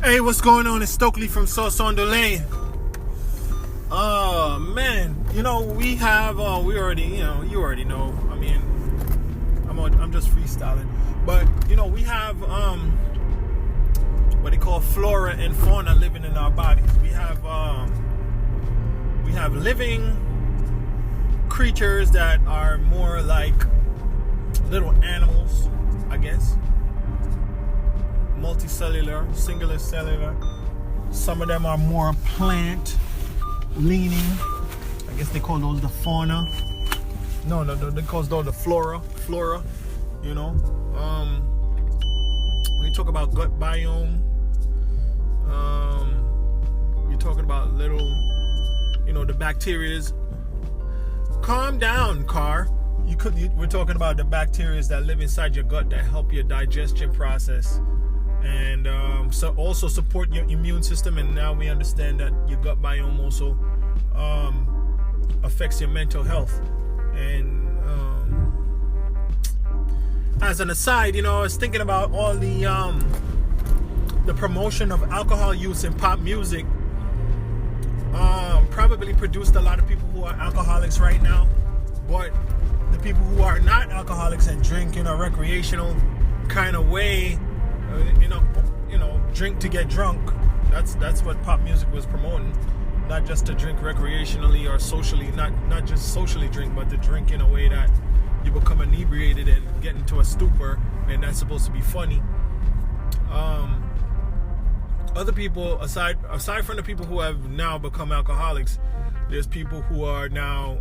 Hey, what's going on? It's Stokely from Sauce on the Lane. Man, we have, you already know. I mean, I'm just freestyling. But, we have, what they call flora and fauna living in our bodies. We have living creatures that are more like little animals, I guess. Multicellular, singular cellular. Some of them are more plant leaning. I guess they call those the fauna. No, they call those the flora. When you talk about gut biome, you're talking about little, the bacterias. Calm down, car. We're talking about the bacterias that live inside your gut that help your digestion process. And so also support your immune system. And now we understand that your gut biome also affects your mental health. And as an aside, I was thinking about all the promotion of alcohol use in pop music. Probably produced a lot of people who are alcoholics right now. But the people who are not alcoholics and drink in a recreational kind of way, drink to get drunk. That's what pop music was promoting. Not just to drink recreationally or socially, not just socially drink, but to drink in a way that you become inebriated and get into a stupor, and that's supposed to be funny. Other people, aside from the people who have now become alcoholics, there's people who are now,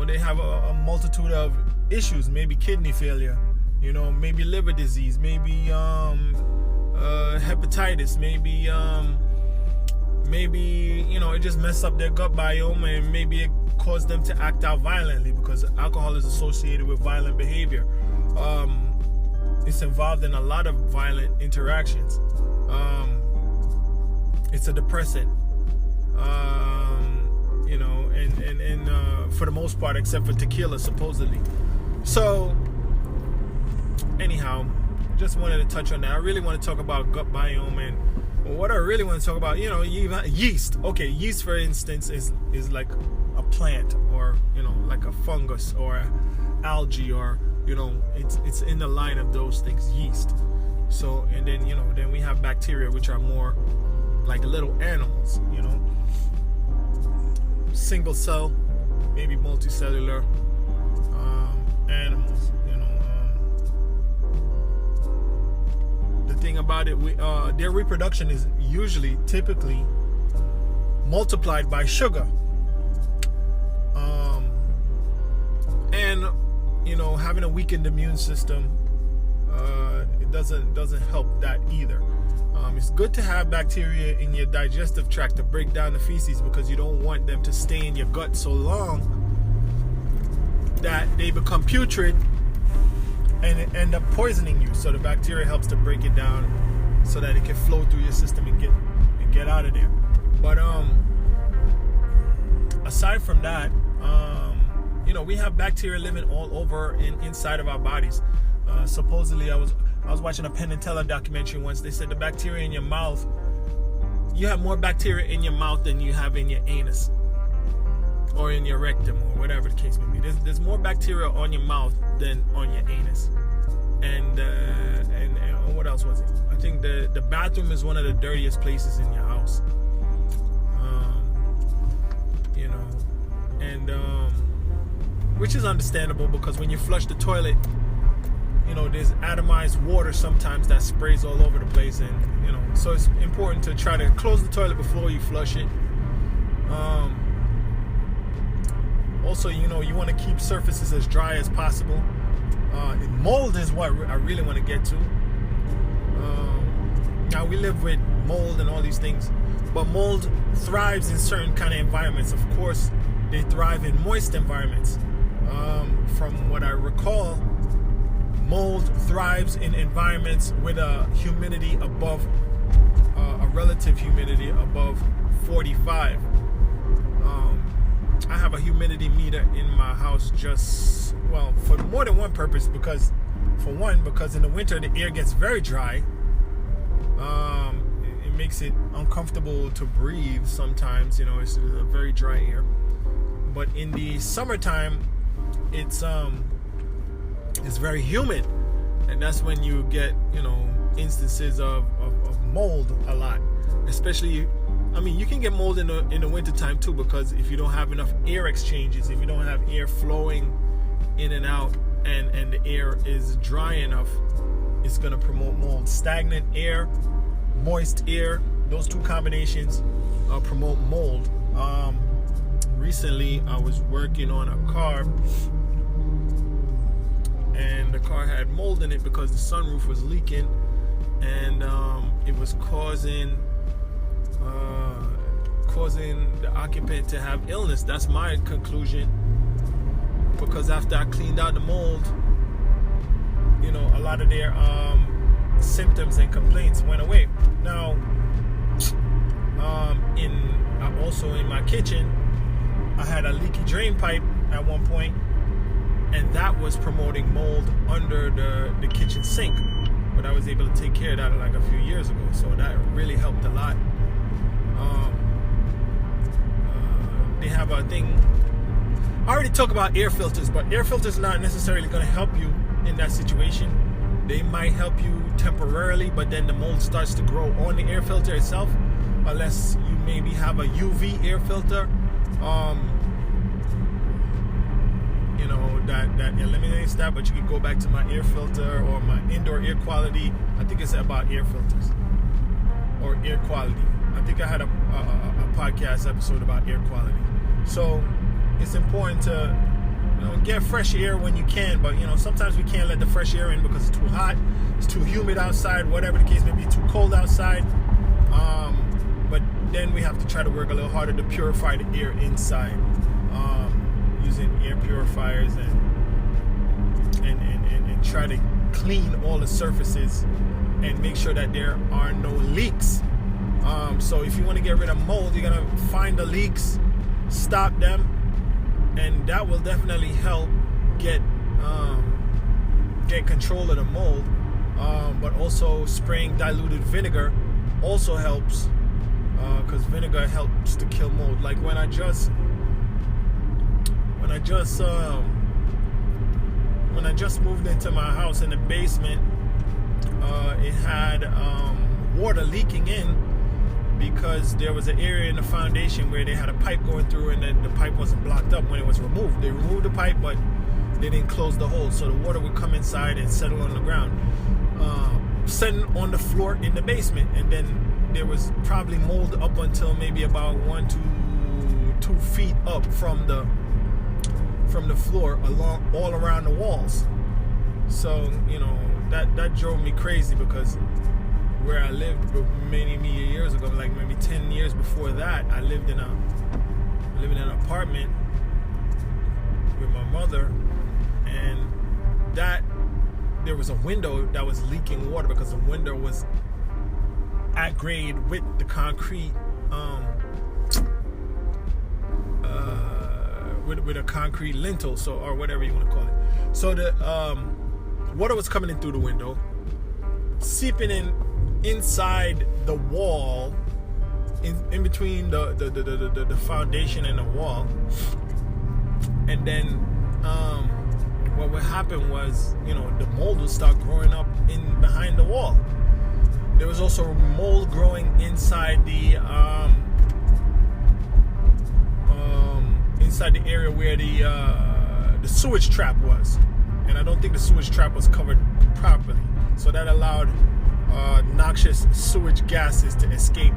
they have a multitude of issues, maybe kidney failure, maybe liver disease, maybe hepatitis, maybe it just messed up their gut biome, and maybe it caused them to act out violently because alcohol is associated with violent behavior. It's involved in a lot of violent interactions. It's a depressant, and for the most part, except for tequila, supposedly. So, anyhow, just wanted to touch on that. I really want to talk about gut biome, and what I really want to talk about, yeast. Okay, yeast, for instance, is like a plant, or like a fungus or algae, or it's in the line of those things, yeast. So, and then then we have bacteria, which are more like little animals, single cell, maybe multicellular animals. The thing about it, their reproduction is typically multiplied by sugar, and having a weakened immune system, it doesn't help that either. It's good to have bacteria in your digestive tract to break down the feces, because you don't want them to stay in your gut so long that they become putrid and end up poisoning you. So the bacteria helps to break it down so that it can flow through your system and get out of there. But aside from that, we have bacteria living all over inside of our bodies. Supposedly, I was watching a Penn and Teller documentary once. They said the bacteria in your mouth, you have more bacteria in your mouth than you have in your anus or in your rectum, or whatever the case may be. There's more bacteria on your mouth than on your anus. And what else was it? I think the bathroom is one of the dirtiest places in your house. Which is understandable, because when you flush the toilet, there's atomized water sometimes that sprays all over the place, and so it's important to try to close the toilet before you flush it. Also, you want to keep surfaces as dry as possible. Mold is what I really want to get to. Now, we live with mold and all these things, but mold thrives in certain kind of environments. Of course, they thrive in moist environments. From what I recall, mold thrives in environments with a humidity above, a relative humidity above 45. I have a humidity meter in my house for more than one purpose, because For one, because in the winter the air gets very dry. It makes it uncomfortable to breathe sometimes. It's a very dry air. But in the summertime, it's very humid, and that's when you get instances of mold a lot. Especially, you can get mold in the wintertime too, because if you don't have enough air exchanges, if you don't have air flowing in and out, and the air is dry enough, it's going to promote mold. Stagnant air, moist air, those two combinations promote mold. Recently, I was working on a car, and the car had mold in it because the sunroof was leaking, and it was causing the occupant to have illness. That's my conclusion, because after I cleaned out the mold, a lot of their symptoms and complaints went away. Now, also in my kitchen, I had a leaky drain pipe at one point, and that was promoting mold under the kitchen sink. But I was able to take care of that like a few years ago, so that really helped a lot. They have a thing. I already talked about air filters, but air filters not necessarily going to help you in that situation. They might help you temporarily, but then the mold starts to grow on the air filter itself, unless you maybe have a UV air filter. That eliminates that, but you can go back to my air filter or my indoor air quality. I think it's about air filters or air quality. I think I had a podcast episode about air quality. So it's important to get fresh air when you can, but sometimes we can't let the fresh air in because it's too hot, it's too humid outside, whatever the case may be, too cold outside. But then we have to try to work a little harder to purify the air inside, using air purifiers and try to clean all the surfaces and make sure that there are no leaks. So if you want to get rid of mold, you're gonna find the leaks, stop them, and that will definitely help get control of the mold. But also spraying diluted vinegar also helps, because vinegar helps to kill mold. Like when I just moved into my house, in the basement, it had water leaking in because there was an area in the foundation where they had a pipe going through, and then the pipe wasn't blocked up when it was removed. They removed the pipe, but they didn't close the hole, so the water would come inside and settle on the ground, setting on the floor in the basement. And then there was probably mold up until maybe about 1 to 2 feet up from the floor, all around the walls. So that drove me crazy, because where I lived many years ago, like maybe 10 years before that, I lived in an apartment with my mother, and there was a window that was leaking water because the window was at grade with the concrete, with a concrete lintel, so, or whatever you want to call it. So the water was coming in through the window, seeping inside the wall, in between the foundation and the wall. And then what would happen was, the mold would start growing up in behind the wall. There was also mold growing inside the area where the sewage trap was, and I don't think the sewage trap was covered properly, so that allowed noxious sewage gases to escape.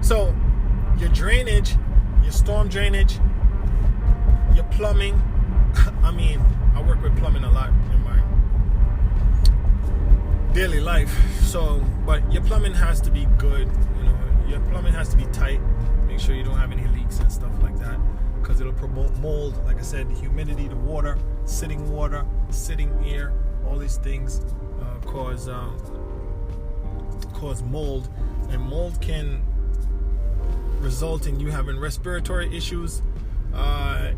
So your drainage, your storm drainage, your plumbing, I work with plumbing a lot in my daily life, but your plumbing has to be good. Your plumbing has to be tight. Make sure you don't have any leaks and stuff like that, because it'll promote mold. Like I said, the humidity, the water, sitting air, all these things cause mold, and mold can result in you having respiratory issues.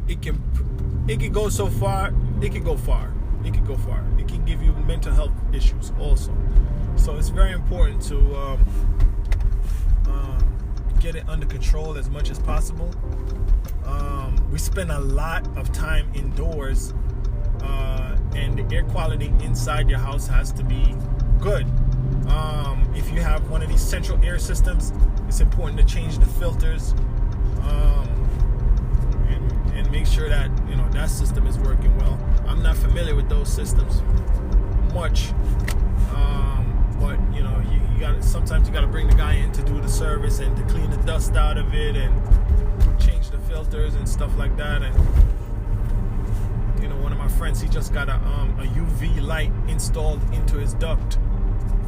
It can go so far. It can go far. It could go far. It can give you mental health issues also. So it's very important to get it under control as much as possible. We spend a lot of time indoors, and the air quality inside your house has to be good. If you have one of these central air systems, it's important to change the filters, and make sure that that system is working well. I'm not familiar with those systems much, but sometimes you gotta bring the guy in to do the service and to clean the dust out of it and change the filters and stuff like that. And one of my friends, he just got a UV light installed into his duct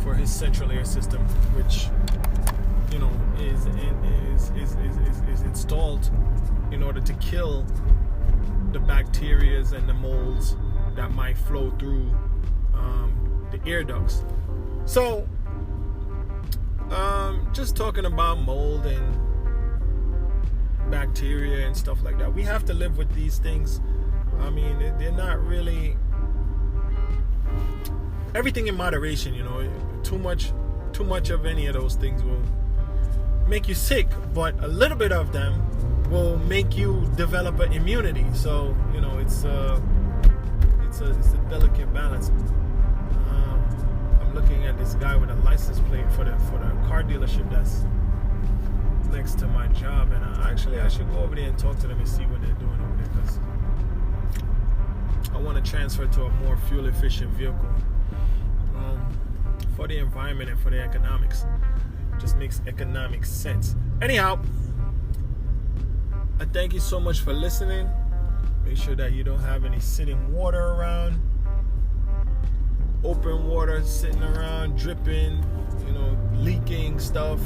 for his central air system, which is installed in order to kill the bacteria and the molds that might flow through the air ducts. So just talking about mold and bacteria and stuff like that, we have to live with these things. I mean, they're not really, everything in moderation. Too much of any of those things will make you sick, but a little bit of them will make you develop an immunity. So it's a delicate balance. I'm looking at this guy with a license plate for the car dealership that's next to my job, and I should go over there and talk to them and see what they're doing over there, because I want to transfer to a more fuel efficient vehicle for the environment and for the economics. It just makes economic sense. Anyhow, I thank you so much for listening. Make sure that you don't have any sitting water around, open water sitting around, dripping, leaking stuff.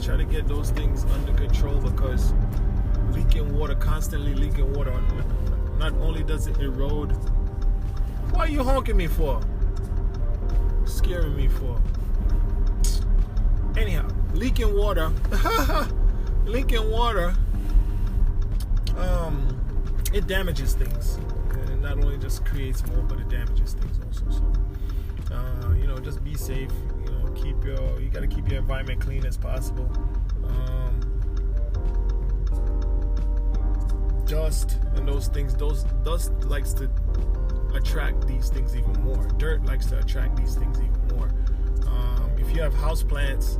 Try to get those things under control, because constantly leaking water, not only does it erode. What are you honking me for? Scaring me for? Anyhow, leaking water, it damages things. And it not only just creates more, but it damages things also. So, just be safe. You got to keep your environment clean as possible. Dust and those things, dust likes to attract these things even more. Dirt likes to attract these things even more. If you have house plants,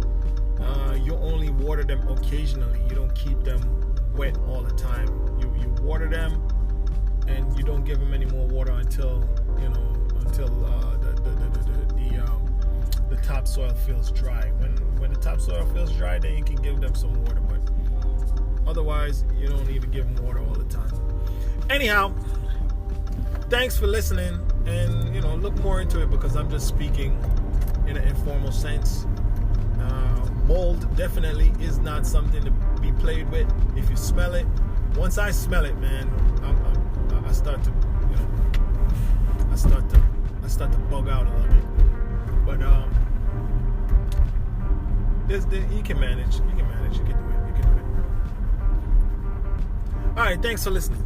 you only water them occasionally. You don't keep them wet all the time. You water them, and you don't give them any more water until the topsoil feels dry. When the topsoil feels dry, then you can give them some water, but otherwise you don't need to give them water all the time. Anyhow, thanks for listening, and look more into it, because I'm just speaking in an informal sense. Mold definitely is not something to be played with. If you smell it, once I smell it, man, I start to bug out a little bit. But you can manage. You can do it. All right, thanks for listening.